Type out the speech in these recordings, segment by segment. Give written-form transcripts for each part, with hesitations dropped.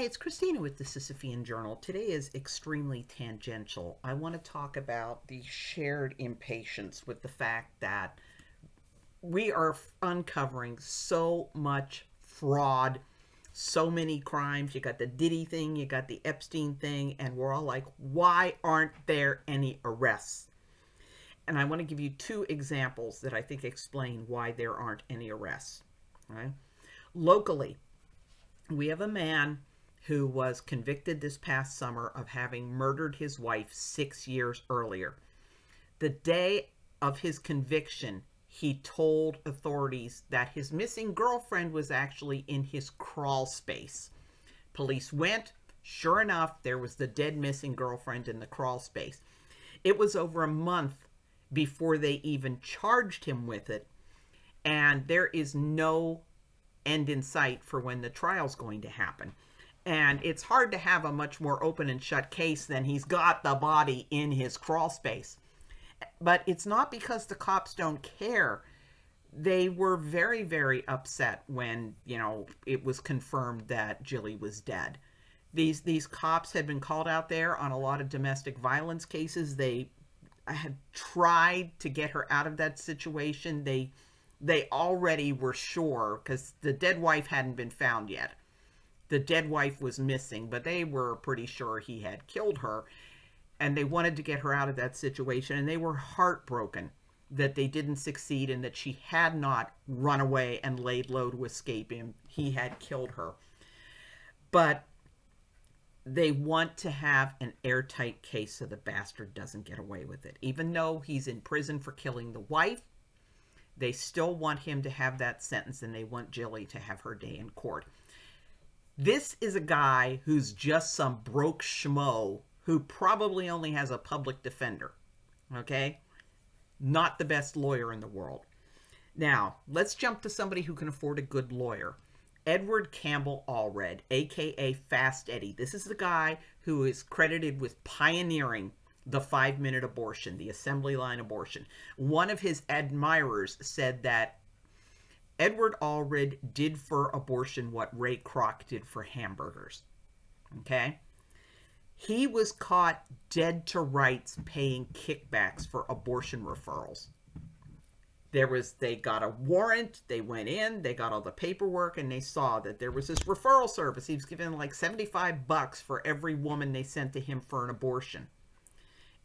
it's Christina with the Sisyphean Journal. Today is extremely tangential. I want to talk about the shared impatience with the fact that we are uncovering so much fraud, so many crimes. You got the Diddy thing, you got the Epstein thing, and we're all like, why aren't there any arrests? And I want to give you two examples that I think explain why there aren't any arrests. All right? Locally, we have a man who was convicted this past summer of having murdered his wife 6 years earlier. The day of his conviction, he told authorities that his missing girlfriend was actually in his crawl space. Police went. Sure enough, there was the dead missing girlfriend in the crawl space. It was over a month before they even charged him with it, and there is no end in sight for when the trial's going to happen. And it's hard to have a much more open and shut case than he's got the body in his crawl space. But it's not because the cops don't care. They were very, very upset when, it was confirmed that Jilly was dead. These cops had been called out there on a lot of domestic violence cases. They had tried to get her out of that situation. They already were sure, because the dead wife hadn't been found yet. The dead wife was missing, but they were pretty sure he had killed her. And they wanted to get her out of that situation. And they were heartbroken that they didn't succeed and that she had not run away and laid low to escape him. He had killed her. But they want to have an airtight case so the bastard doesn't get away with it. Even though he's in prison for killing the wife, they still want him to have that sentence, and they want Jilly to have her day in court. This is a guy who's just some broke schmo who probably only has a public defender, okay? Not the best lawyer in the world. Now, let's jump to somebody who can afford a good lawyer. Edward Campbell Allred, a.k.a. Fast Eddie. This is the guy who is credited with pioneering the 5-minute abortion, the assembly line abortion. One of his admirers said that Edward Allred did for abortion what Ray Kroc did for hamburgers. Okay? He was caught dead to rights paying kickbacks for abortion referrals. They got a warrant, they went in, they got all the paperwork, and they saw that there was this referral service. He was given like $75 for every woman they sent to him for an abortion.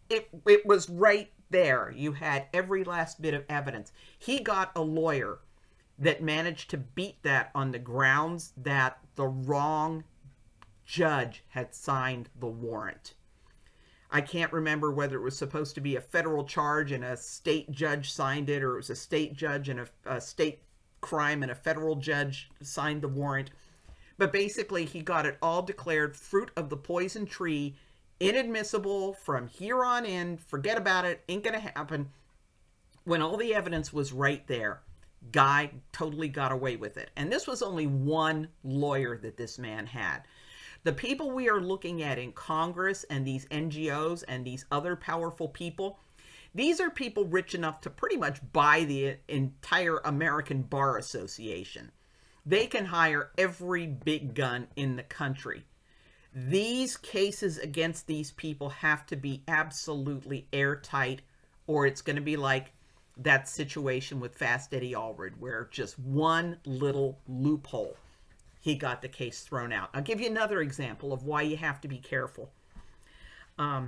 It was right there. You had every last bit of evidence. He got a lawyer that managed to beat that on the grounds that the wrong judge had signed the warrant. I can't remember whether it was supposed to be a federal charge and a state judge signed it, or it was a state judge and a state crime and a federal judge signed the warrant. But basically, he got it all declared fruit of the poison tree, inadmissible from here on in, forget about it, ain't gonna happen. When all the evidence was right there, guy totally got away with it. And this was only one lawyer that this man had. The people we are looking at in Congress and these NGOs and these other powerful people, these are people rich enough to pretty much buy the entire American Bar Association. They can hire every big gun in the country. These cases against these people have to be absolutely airtight, or it's going to be like that situation with Fast Eddie Allred, where just one little loophole, he got the case thrown out. I'll give you another example of why you have to be careful. I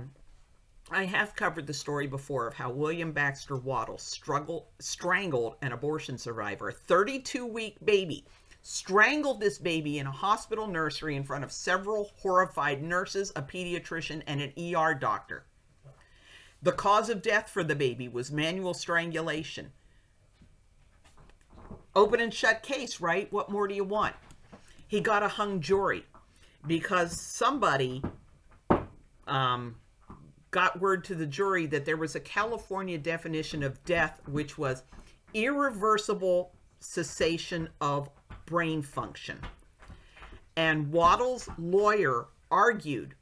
have covered the story before of how William Baxter Waddle strangled an abortion survivor, a 32-week baby. Strangled this baby in a hospital nursery in front of several horrified nurses, a pediatrician, and an ER doctor. The cause of death for the baby was manual strangulation. Open and shut case, right? What more do you want? He got a hung jury because somebody got word to the jury that there was a California definition of death, which was irreversible cessation of brain function. And Waddle's lawyer argued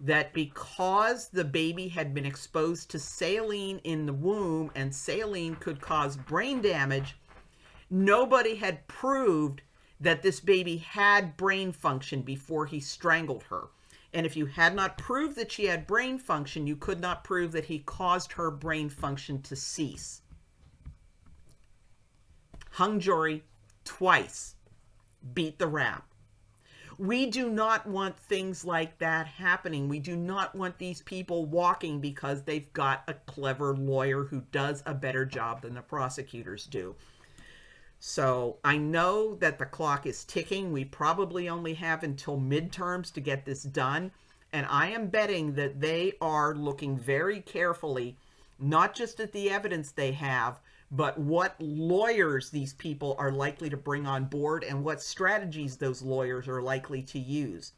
that because the baby had been exposed to saline in the womb and saline could cause brain damage, nobody had proved that this baby had brain function before he strangled her. And if you had not proved that she had brain function, you could not prove that he caused her brain function to cease. Hung jury twice. Beat the rap. We do not want things like that happening. We do not want these people walking because they've got a clever lawyer who does a better job than the prosecutors do. So I know that the clock is ticking. We probably only have until midterms to get this done. And I am betting that they are looking very carefully, not just at the evidence they have, but what lawyers these people are likely to bring on board and what strategies those lawyers are likely to use.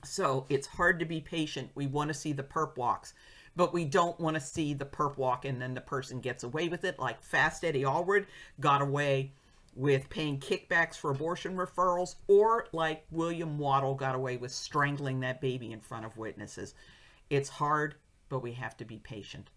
So it's hard to be patient. We want to see the perp walks, but we don't want to see the perp walk and then the person gets away with it, like Fast Eddie Allred got away with paying kickbacks for abortion referrals, or like William Waddle got away with strangling that baby in front of witnesses. It's hard, but we have to be patient.